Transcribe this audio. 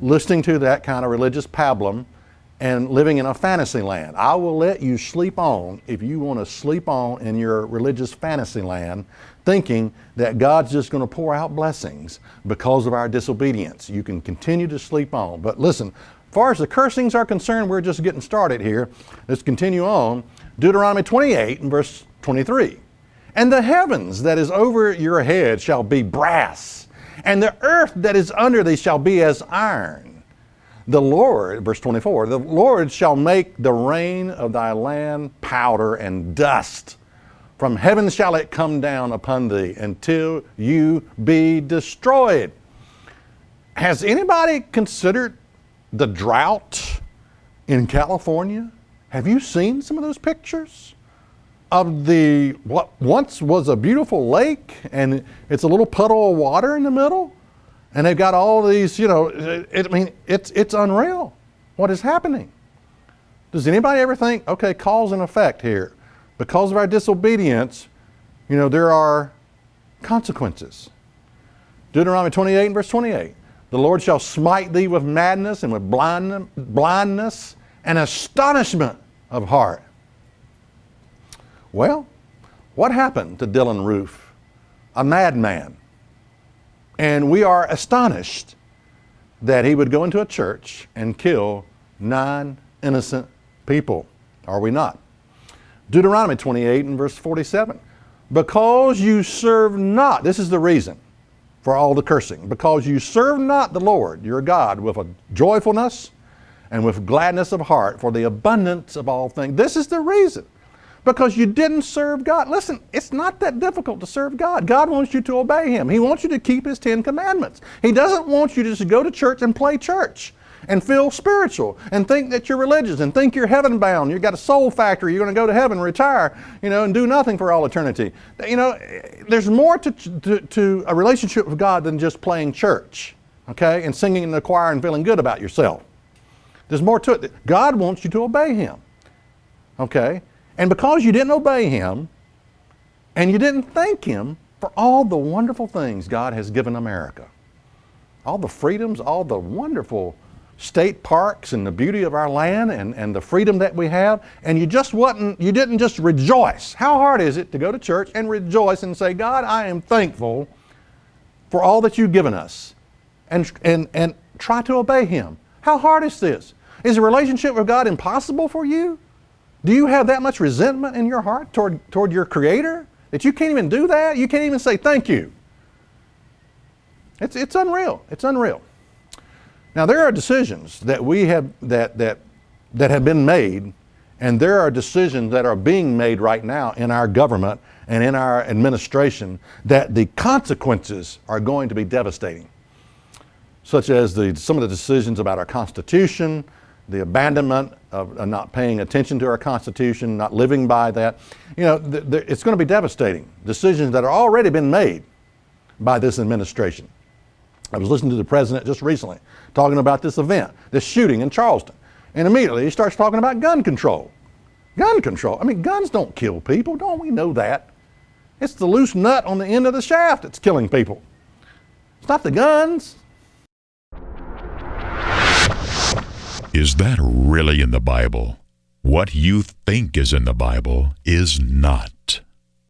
listening to that kind of religious pablum and living in a fantasy land. I will let you sleep on if you want to sleep on in your religious fantasy land, thinking that God's just going to pour out blessings because of our disobedience. You can continue to sleep on. But listen, as far as the cursings are concerned, we're just getting started here. Let's continue on. Deuteronomy 28 and verse 23. And the heavens that is over your head shall be brass, and the earth that is under thee shall be as iron. The Lord, verse 24, the Lord shall make the rain of thy land powder and dust. From heaven shall it come down upon thee until you be destroyed. Has anybody considered the drought in California? Have you seen some of those pictures of what once was a beautiful lake, and it's a little puddle of water in the middle? And they've got all these, it's unreal what is happening. Does anybody ever think, okay, cause and effect here? Because of our disobedience, there are consequences. Deuteronomy 28 and verse 28. The Lord shall smite thee with madness and with blindness and astonishment of heart. Well, what happened to Dylan Roof? A madman. And we are astonished that he would go into a church and kill 9 innocent people. Are we not? Deuteronomy 28 and verse 47. Because you serve not, this is the reason for all the cursing, because you serve not the Lord your God with a joyfulness and with gladness of heart for the abundance of all things. This is the reason. Because you didn't serve God. Listen, it's not that difficult to serve God. God wants you to obey Him. He wants you to keep His 10 commandments. He doesn't want you to just go to church and play church and feel spiritual and think that you're religious and think you're heaven bound. You've got a soul factory. You're going to go to heaven, retire, and do nothing for all eternity. There's more to a relationship with God than just playing church, okay, and singing in the choir and feeling good about yourself. There's more to it. God wants you to obey Him, okay? And because you didn't obey Him and you didn't thank Him for all the wonderful things God has given America, all the freedoms, all the wonderful state parks and the beauty of our land and the freedom that we have, and you didn't just rejoice. How hard is it to go to church and rejoice and say, God, I am thankful for all that you've given us, and try to obey Him? How hard is this? Is a relationship with God impossible for you? Do you have that much resentment in your heart toward your Creator that you can't even do that? You can't even say thank you. It's unreal. It's unreal. Now there are decisions that we have that have been made, and there are decisions that are being made right now in our government and in our administration that the consequences are going to be devastating, such as some of the decisions about our Constitution, the abandonment of not paying attention to our Constitution, not living by that. It's going to be devastating. Decisions that are already been made by this administration. I was listening to the president just recently talking about this event, this shooting in Charleston. And immediately he starts talking about gun control. Gun control. I mean, guns don't kill people. Don't we know that? It's the loose nut on the end of the shaft that's killing people. It's not the guns. Is that really in the Bible? What you think is in the Bible is not.